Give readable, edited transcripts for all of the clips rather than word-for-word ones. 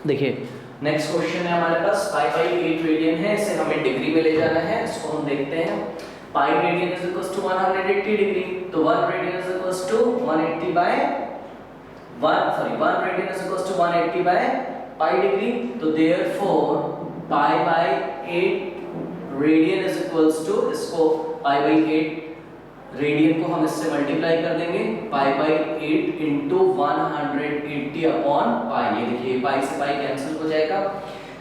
देखिए next question है हमारे पास, पाई बाई 8 रेडियन है, इसे हमें डिग्री में ले जाना है। इसको हम देखते हैं। Pi radian is equals to 180 degree, तो 1 radian is equals to 180 by 1 radian is equals to 180 by pi degree, तो therefore pi by 8 radian is equals to, इसको पाई बाय 8 रेडियन को हम इससे मल्टीप्लाई कर देंगे, pi by 8 into 180 upon pi. ये देखिए पाई से पाई कैंसिल हो जाएगा,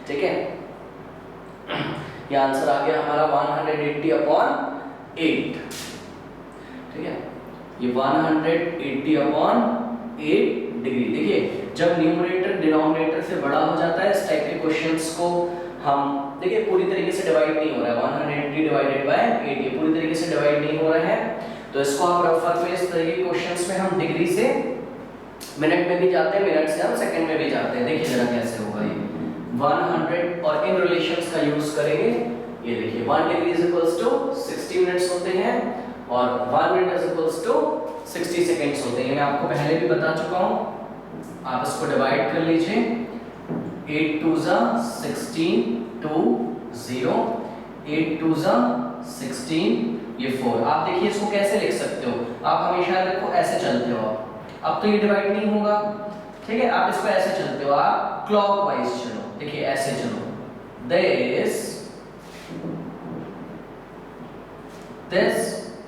ठीक है। ये आंसर आ गया हमारा 180 अपॉन 8, ठीक है। ये 180 अपॉन 8 डिग्री। देखिए जब न्यूमरेटर डिनोमिनेटर से बड़ा हो जाता है, इस टाइप के क्वेश्चंस को हम देखिए पूरी तरीके से डिवाइड नहीं हो रहा है, 180 डिवाइडेड बाय 8 ये पूरी तरीके से डिवाइड नहीं हो रहा है, तो इसको आप रफ में इस तरीके के क्वेश्चंस में हम डिग्री से मिनट में भी जाते हैं, मिनट से हम सेकंड में भी जाते हैं। देखिए जरा कैसे होगा ये 100 और इन रिलेशंस का यूज करेंगे। ये देखिए 1 degree is equals to 60 minutes होते हैं और 1 minute is equals to 60 seconds होते हैं। मैं आपको पहले भी बता चुका हूं। आप इसको डिवाइड कर लीजिए, 8 2 जा 16 2 0, 8 2 जा 16, ये 4। आप देखिए इसको कैसे लिख सकते हो, आप हमेशा देखो ऐसे चलते हो, अब तो ये डिवाइड नहीं होगा, ठीक है। आप इसको ऐसे चलते हो, आप क्लॉकवाइज चलो, देखिए ऐसे चलो, दिस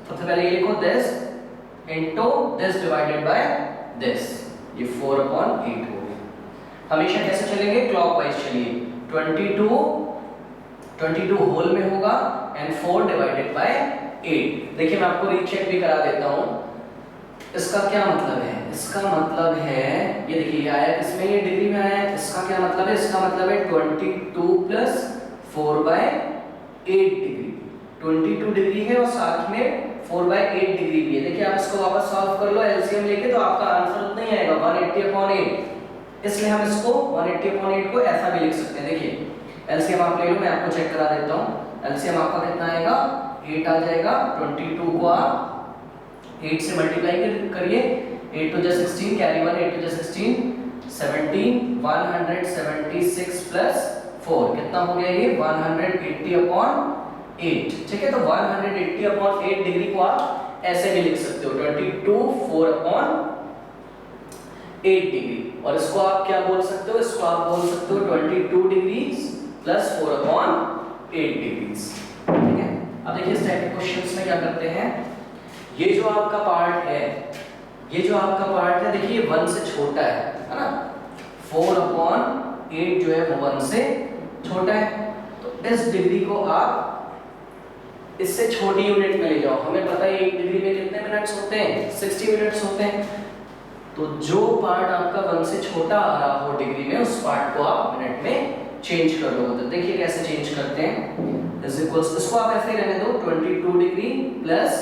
सबसे पहले ये लिखो this into this divided by this, ये 4/8 हो गया। हमेशा कैसे चलेंगे, क्लॉकवाइज चलिए। 22 होल में होगा एंड 4 डिवाइडेड बाय 8। देखिए मैं आपको रीचेक भी करा देता हूं, इसका क्या मतलब है। इसका मतलब है ये देखिए ये आया किसमें, ये डिग्री में आया है। इसका क्या मतलब है, इसका मतलब है 22 प्लस 4/8 डिग्री, 22 डिग्री है और साथ में 4/8 डिग्री भी है। देखिए आप इसको वापस सॉल्व कर लो एलसीएम लेके, तो आपका आंसर उतना ही आएगा 180/8। इसलिए हम इसको 180/8 को ऐसा भी लिख सकते हैं। देखिए एलसीएम आप ले लो, मैं आपको चेक करा देता हूं। एलसीएम आपका कितना आएगा, 8 आ जाएगा। 22 को आप 8 से मल्टीप्लाई करिए, 8 टू 16 कैरी 1, 8 टू 16 17, 176 प्लस 4 कितना हो गया ये 180/8, ठीक है। तो 180/8 डिग्री को आप ऐसे भी लिख सकते हो, 22 4/8 डिग्री। और इसको आप क्या बोल सकते हो, इसको आप बोल सकते हो 22 डिग्रीज प्लस 4/8 डिग्रीज, ठीक है। अब देखिए इस टाइप के क्वेश्चंस में क्या करते हैं, ये जो आपका पार्ट है, ये जो आपका पार्ट है, देखिए 1 से छोटा है ना। 4/8 जो है वो 1 से छोटा है, तो इस डिग्री को आप इससे छोटी यूनिट में ले जाओ। हमें पता है 1 डिग्री में कितने मिनट्स होते हैं, 60 मिनट्स होते हैं। तो जो पार्ट आपका 1 से छोटा आ रहा हो डिग्री में, उस पार्ट को आप मिनट में चेंज कर दो। तो देखिए कैसे चेंज करते हैं, इज इक्वल्स, इसको आप ऐसे ही रहने दो, 22 डिग्री प्लस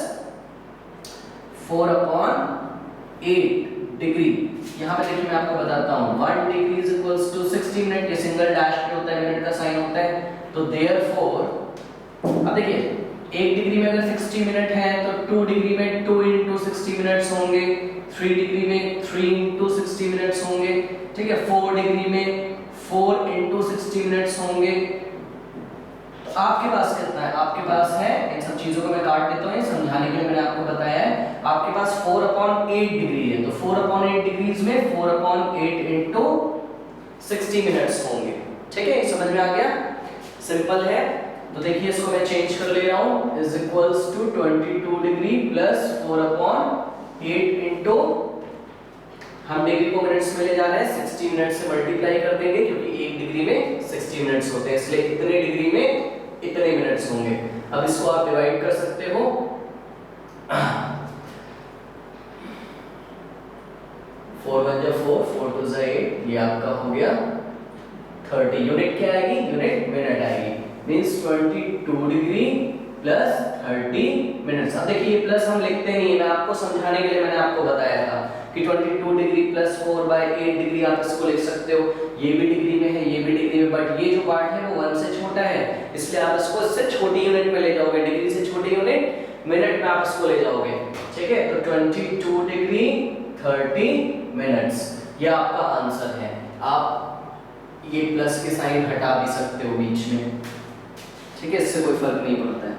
4/8 डिग्री। यहाँ पे देखिए मैं आपको बताता हूँ, 1 degree is equals to 60 minute, ये सिंगल डैश पे होता है, मिनट का साइन होता है। तो देयरफॉर अब देखिए 1 डिग्री में अगर 60 मिनट है तो 2 डिग्री में 2 इंटू 60 मिनट्स होंगे, 3 डिग्री में 3 इंटू 60 मिनट्स होंगे, ठीक है। 4 डिग्री में 4 इंटू 60 मिनट्स होंगे। तो आपके पास कितना है, आपके पास है, इन सब चीजों को मैं काट देता हूँ समझाने के लिए, मैंने आपको बताया है आपके पास 4/8 डिग्री है। तो 4/8 डिग्रीज में 4/8 इंटू 60 मिनट्स होंगे, ठीक है। समझ में आ गया, सिंपल है। तो देखिए इसको मैं चेंज कर ले रहा हूं, is equals to 22 degree plus 4/8 into, हम डिग्री को मिनट्स में ले जा रहे हैं, 60 मिनट से मल्टीप्लाई कर देंगे क्योंकि 1 डिग्री में 60 मिनट्स होते हैं, इसलिए इतने डिग्री में इतने मिनट्स होंगे। अब इसको आप डिवाइड कर सकते हो, 4 1 जा 4, 4 2 जा 8, ये आपका हो गया 30। यूनिट क्या आएगी, यूनिट मिनट आएगी, मींस 22 डिग्री प्लस 30 मिनट्स। अब देखिए प्लस हम लिखते नहीं, मैं आपको समझाने के लिए मैंने आपको बताया था कि 22 डिग्री प्लस 4/8 डिग्री आप इसको लिख सकते हो। ये भी डिग्री में है, ये भी डिग्री में, बट ये जो पार्ट है वो 1 से छोटा है, इसलिए आप इसको इससे छोटी यूनिट में ले जाओगे, डिग्री से छोटी यूनिट मिनट में आप इसको ले जाओगे, ठीक है। तो 22 डिग्री 30 मिनट्स, ये आपका आंसर है। आप ये प्लस के साइन हटा भी सकते हो बीच में, ठीक है, इससे कोई फर्क नहीं पड़ता है।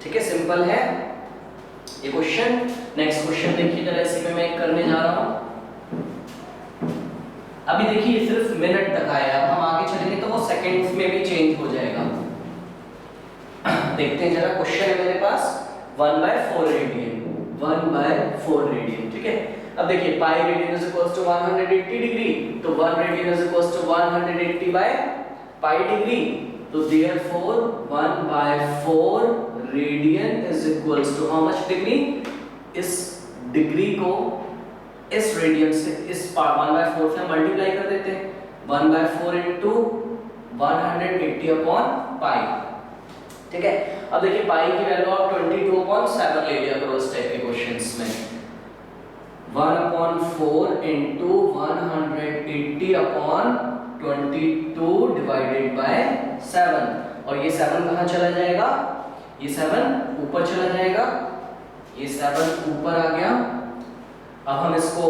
ठीक है, सिंपल है ये क्वेश्चन। नेक्स्ट क्वेश्चन देखिए जरा, इसी पे मैं करने जा रहा हूं। अभी देखिए सिर्फ मिनट तक आया, अब हम आगे चलेंगे तो वो सेकंड्स में भी चेंज हो जाएगा। देखते हैं जरा, क्वेश्चन है मेरे पास 1/4 रेडियन, 1/4 रेडियन। ठीक है, अब देखिए pi radian is equals to 180 degree, तो 1 radian is equals to 180 by pi degree, तो therefore 1/4 radian is equals to how much degree, इस डिग्री को इस रेडियन से इस 1/4 से मल्टीप्लाई कर देते हैं, 1/4 इनटू 180 अपॉन पाई। ठीक है, अब देखिए पाई की वैल्यू आप 22/7 ले लिया करो इस टाइप के क्वेश्चंस में, 1/4 इनटू 180 अपॉन 22 डिवाइडेड बाय 7, और ये 7 कहाँ चला जाएगा, ये 7 ऊपर चला जाएगा, ये 7 ऊपर आ गया। अब हम इसको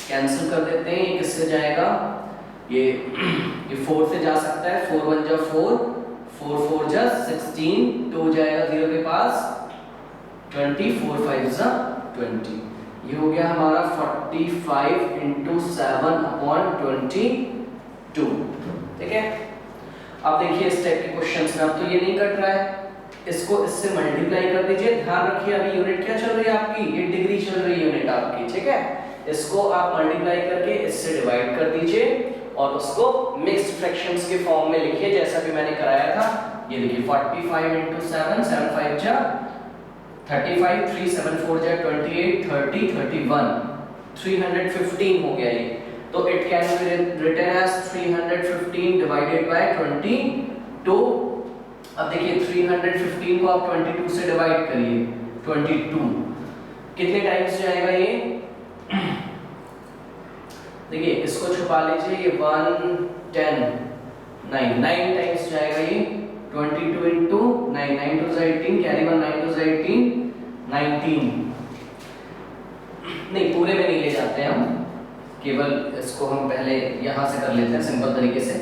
कैंसिल कर देते हैं, ये किससे जाएगा, ये 4 से जा सकता है, 4 1 जा 4, 4 4 जा 16, 2 जाएगा 0 के पास, 20, 4 5 जा 20, ये हो गया हमारा 45 इंटू 7 अपॉन 22। ठीक है, अब देखिए इस टाइप के क्वेश्चंस में अब तो ये नहीं कट रहा है, इसको इससे मल्टीप्लाई कर दीजिए। ध्यान रखिए अभी यूनिट क्या चल रही है आपकी, ये डिग्री चल रही है यूनिट आपकी। ठीक है, इसको आप मल्टीप्लाई करके इससे डिवाइड कर दीजिए और उसको मिक्स्ड फ्रैक्शंस के फॉर्म में लिखिए जैसा भी मैंने कराया था। ये देखिए 45 इंटू 7, 7 5 जा 35, 3 7 4 जा 28, 30 31, 315 हो गया ये, तो it can be written as 315 divided by 22। अब देखिए 315 को आप 22 से डिवाइड करिए, 22 कितने टाइम्स जाएगा ये, देखिए इसको छुपा लीजिए, ये 1 10 9 टाइम्स जाएगा ये, 22 इंटू 9, 9 2 18, कैरी 1 9 2 18, 19, नहीं पूरे में नहीं ले जाते हैं हम, केवल इसको हम पहले यहाँ से कर लेते हैं सिंपल तरीके से।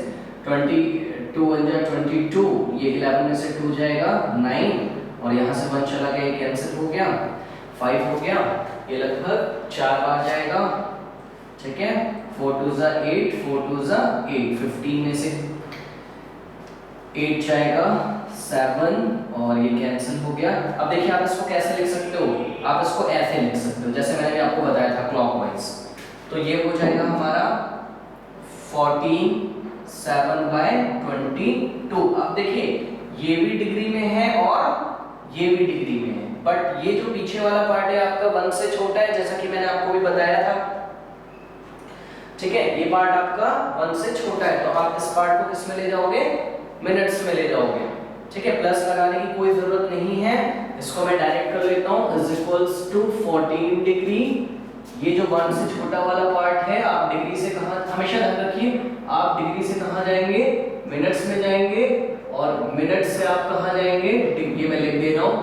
22 1 जा 22, ये 11 में से 2 जाएगा 9, और यहाँ से 1 चला गया, कैंसिल हो गया, 5 हो गया, ये लगभग 4 बार जाएगा। ठीक है, 4 2 जा 8, 4 2 जा 8, 15 में से 8 जाएगा 7, और ये कैंसिल हो गया। अब देखिए आप इसको कैसे लिख सकते हो, आप इसको ऐसे लिख सकते हो जैसे मैंने आपको बताया था क्लॉकवाइज, तो ये हो जाएगा हमारा 14 7/22। अब देखिए ये भी डिग्री में है और ये भी डिग्री में है, बट ये जो पीछे वाला पार्ट है आपका 1 से छोटा है जैसा कि मैंने आपको भी बताया था। ठीक है, ये पार्ट आपका 1 से छोटा है, तो आप इस पार्ट को किस में ले जाओगे, मिनट्स में ले जाओगे। ठीक है, प्लस लगाने की कोई जरूरत नहीं है, इसको मैं डायरेक्ट कर लेता हूं, इज इक्वल्स टू 14 डिग्री, ये जो 1 से छोटा वाला पार्ट है आप डिग्री से कहां, हमेशा ध्यान रखिए आप डिग्री से कहां जाएंगे, मिनट्स में जाएंगे, और मिनट से आप कहां जाएंगे, ये मैं लिख दे रहा हूं,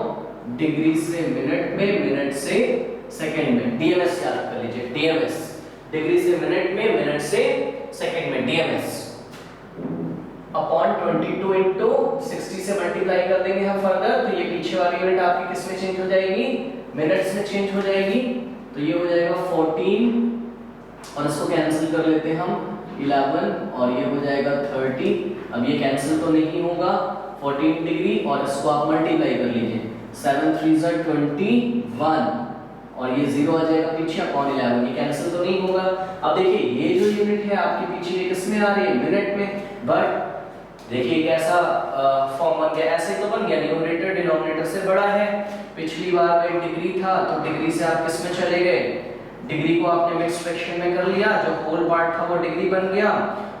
डिग्री से मिनट में, मिनट से सेकंड में, डीएमएस याद कर लीजिए, डीएमएस, डिग्री से मिनट में, मिनट से सेकंड में, डीएमएस अपॉन 22 इंटू 60 से मल्टीप्लाई कर देंगे हम फर्दर, तो ये पीछे वाली यूनिट आपकी किस में चेंज हो जाएगी, मिनट्स में चेंज हो जाएगी, तो ये हो जाएगा 14, और इसको कैंसिल कर लेते हैं हम 11, और ये हो जाएगा 30। अब ये कैंसिल तो नहीं होगा, 14 डिग्री, और इसको आप मल्टीप्लाई कर लीजिए, 7 3 जा 21, और ये 0 आ जाएगा पीछे अपॉन 11, ये कैंसिल तो नहीं होगा। अब देखिए ये जो यूनिट है आपके पीछे ये किस में आ रही है, मिनट में, बट देखिए कैसा फॉर्म बन गया, ऐसे तो बन गया, न्यूमरेटर डिनोमिनेटर से बड़ा है। पिछली बार में डिग्री था तो डिग्री से आप किस में चले गए, डिग्री को आपने मिक्स्ड फ्रैक्शन में कर लिया, जो होल पार्ट था वो डिग्री बन गया,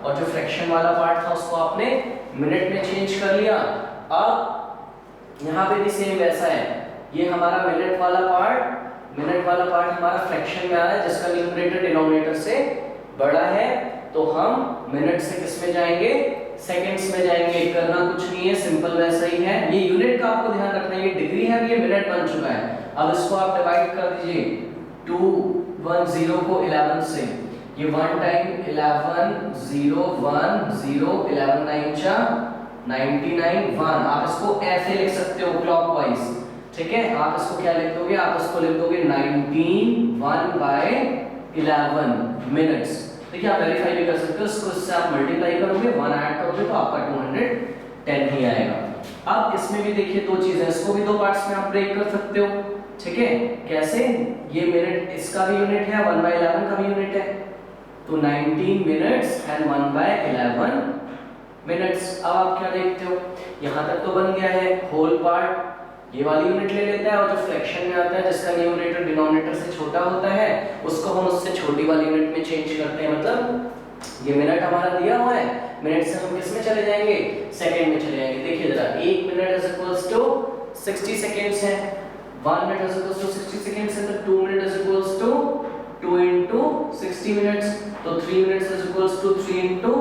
और जो फ्रैक्शन वाला पार्ट था उसको आपने मिनट में चेंज कर लिया। अब यहाँ पे भी सेम वैसा है, ये हमारा मिनट वाला पार्ट हमारा फ्रैक्शन में आ रहा है जिसका न्यूमरेटर डिनोमिनेटर से बड़ा है, तो हम मिनट से किस में जाएंगे, सेकंड्स में जाएंगे। करना कुछ नहीं है, सिंपल वैसा ही है। ये यूनिट का आपको ध्यान रखना है, ये डिग्री है, ये मिनट बन चुका है। अब इसको आप डिवाइड कर दीजिए 210 को 11 से, ये 1 टाइम 11 0 1 0 11 9 जा 99 1। आप इसको ऐसे लिख सकते हो क्लॉकवाइज, ठीक है। आप इसको क्या लिख दोगे, आप इसको लिख दोगे 19 1 बाय 11 मिनट्स। देखिए आप वेरीफाई भी कर सकते हो इसको, इससे आप मल्टीप्लाई करोगे 1 ऐड करोगे तो आपका 210 ही आएगा। अब इसमें भी देखिए दो चीजें, इसको भी दो पार्ट्स में आप ब्रेक कर सकते हो, ठीक है। कैसे, ये मिनट इसका भी यूनिट है, 1 बाय 11 का भी यूनिट है, तो 19 मिनट्स एंड 1 बाय 11 मिनट्स। अब आप क्या देखते हो, यहां तक तो बन गया है होल पार्ट, ये वाली यूनिट ले लेता है और जो फ्रैक्शन में आता है जिसका न्यूमरेटर डिनोमिनेटर से छोटा होता है उसको हम उससे छोटी वाली यूनिट में चेंज करते हैं। मतलब ये मिनट हमारा दिया हुआ है, मिनट से हम किस में चले जाएंगे, सेकंड में चले जाएंगे। देखिए जरा, 1 minute is equals to 60 seconds है, 1 minute is equals to 60 seconds है, तो 2 minute is equals to 2 into 60 minutes, तो 3 minutes is equals to 3 into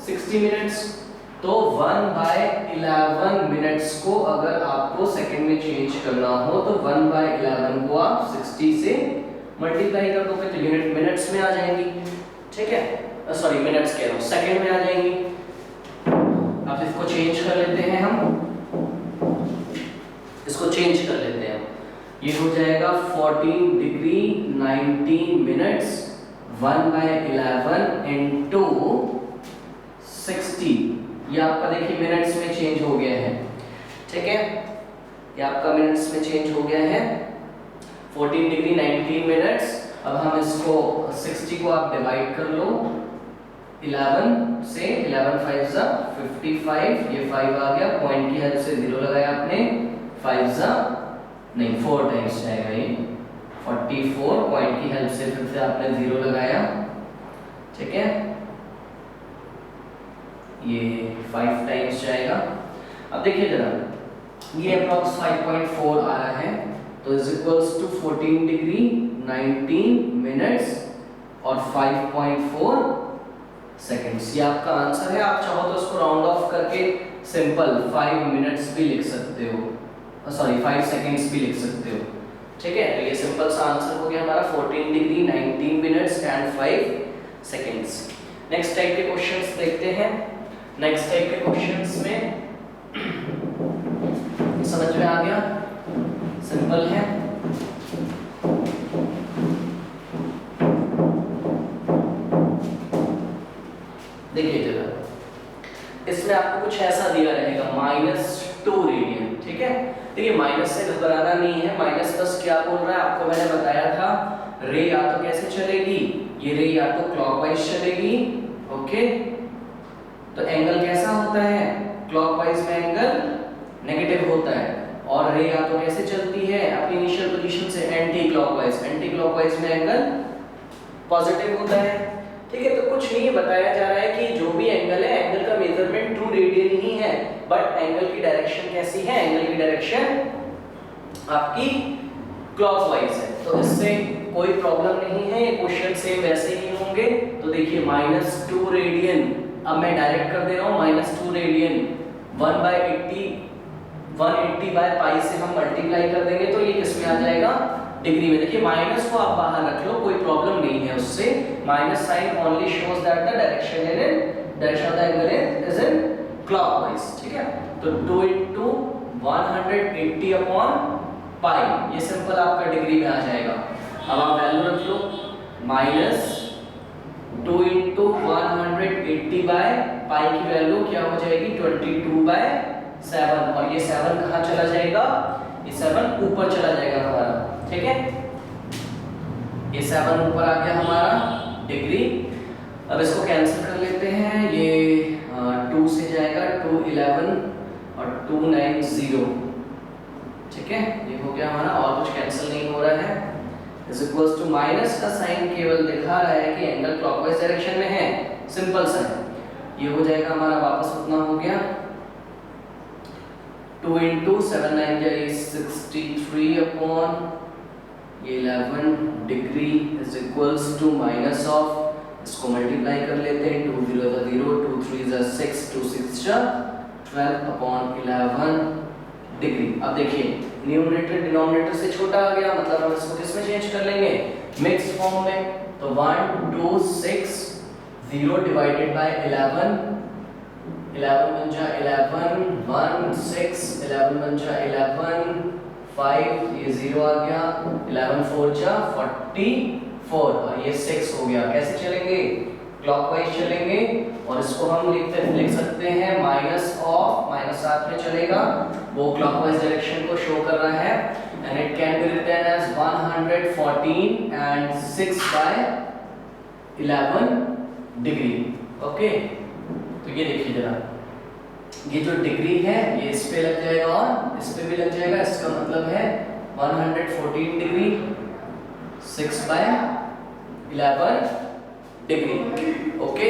60 minutes. तो 1 बाय 11 मिनट्स को अगर आपको सेकंड में चेंज करना हो तो 1 बाय 11 को आप 60 से मल्टीप्लाई कर दोगे तो यूनिट मिनट्स में आ जाएंगी, ठीक है। सॉरी मिनट्स कह रहा हूं, सेकंड में आ जाएंगी। अब इसको चेंज कर लेते हैं हम, इसको चेंज कर लेते हैं, ये हो जाएगा 14 डिग्री 19 मिनट्स 1 बाय 11 इनटू 60। ये आपका देखिए मिनट्स में चेंज हो गया है, ठीक है। ये आपका मिनट्स में चेंज हो गया है 14 डिग्री 19 मिनट्स। अब हम इसको 60 को आप डिवाइड कर लो 11 से, 11 5 जा 55, ये 5 आ गया, पॉइंट की हेल्प से 0 लगाया आपने, 5 जा नहीं 4 टाइम्स जाएगा ये 44, पॉइंट की हेल्प से फिर से आपने 0 लगाया, ठीक है। ये 5 टाइम्स जाएगा। अब देखिए जरा, ये अप्रॉक्स 5.4 आ रहा है, तो is equals to 14 degree 19 minutes और 5.4 सेकंड्स। ये आपका आंसर है। आप चाहो तो इसको राउंड ऑफ करके सिंपल 5 मिनट्स भी लिख सकते हो, सॉरी 5 सेकंड्स भी लिख सकते हो, ठीक है। तो ये सिंपल सा आंसर हो गया हमारा 14 degree 19 minutes and 5 seconds. Next type के क्वेश्चंस देखते हैं। नेक्स्ट टाइप के क्वेश्चंस में समझ में आ गया, सिंपल है। देखिए जरा, इसमें आपको कुछ ऐसा दिया रहेगा -2 रेडियन, ठीक है। देखिए माइनस से घबराना नहीं है, माइनस बस क्या बोल रहा है आपको मैंने बताया था, रे या तो कैसे चलेगी, ये रे या तो क्लॉकवाइज चलेगी, ओके। तो एंगल कैसा होता है, क्लॉकवाइज में एंगल नेगेटिव होता है, और रे या तो कैसे चलती है अपनी इनिशियल पोजीशन से एंटी क्लॉकवाइज, एंटी क्लॉकवाइज में एंगल पॉजिटिव होता है, ठीक है। तो कुछ नहीं बताया जा रहा है कि जो भी एंगल है, एंगल का मेजरमेंट 2 रेडियन ही है, बट एंगल की डायरेक्शन कैसी है, एंगल की डायरेक्शन आपकी क्लॉकवाइज है, तो इससे कोई प्रॉब्लम नहीं है, ये क्वेश्चन सेम वैसे ही होंगे। तो देखिए -2 रेडियन, अब मैं डायरेक्ट कर दे रहा हूँ, -2 रेडियन 180 बाय पाई से हम मल्टीप्लाई कर देंगे तो ये किस में आ जाएगा, डिग्री में। देखिए माइनस को आप बाहर रख लो, कोई प्रॉब्लम नहीं है उससे, minus sign only shows that the direction of the angle is in clockwise, ठीक है। तो 2 into 180 अपॉन पाई, ये सिंपल आपका डिग्री में आ जाएगा। अब आप वैल्यू रख लो, -2 into 180 बाय पाई की वैल्यू क्या हो जाएगी 22/7, और ये 7 कहाँ चला जाएगा, ये 7 ऊपर चला जाएगा हमारा, ठीक है। ये 7 ऊपर आ गया हमारा डिग्री। अब इसको कैंसिल कर लेते हैं, ये 2 से जाएगा 211 और 290, ठीक है। ये हो गया हमारा, और कुछ कैंसिल नहीं हो रहा है। इज इक्वल्स टू माइनस का साइन केवल दिखा रहा है कि एंगल क्लॉकवाइज डायरेक्शन में है, सिंपल सा है। ये हो जाएगा हमारा, वापस उतना हो गया 2 into 7 9 जाए 63 अपॉन ये 11 degree is equals to minus of, इसको मल्टीप्लाई कर लेते हैं, 2 0 0 2 3 6 2 6 12 अपॉन 11 डिग्री। अब देखिए न्यूमरेटर डिनोमिनेटर से छोटा आ गया, मतलब हम इसको किस में चेंज कर लेंगे, मिक्स फॉर्म में, तो 1 2 6 0 डिवाइडेड बाय 11 11 बन जा 11 1 6 11 बन जा 11 5 ये 0 आ गया 11 4 जा 44 और ये 6 हो गया। कैसे चलेंगे? क्लॉकवाइज चलेंगे और इसको हम लिख सकते हैं माइनस ऑफ, माइनस साथ में चलेगा, वो क्लॉकवाइज डायरेक्शन को शो कर रहा है and it can be written as 114 and 6 by 11 degree. Okay, तो ये देखिए जरा, ये जो डिग्री है ये इस पे लग जाएगा और इस पे भी लग जाएगा, इसका मतलब है 114 डिग्री 6 बाय 11 डिग्री। ओके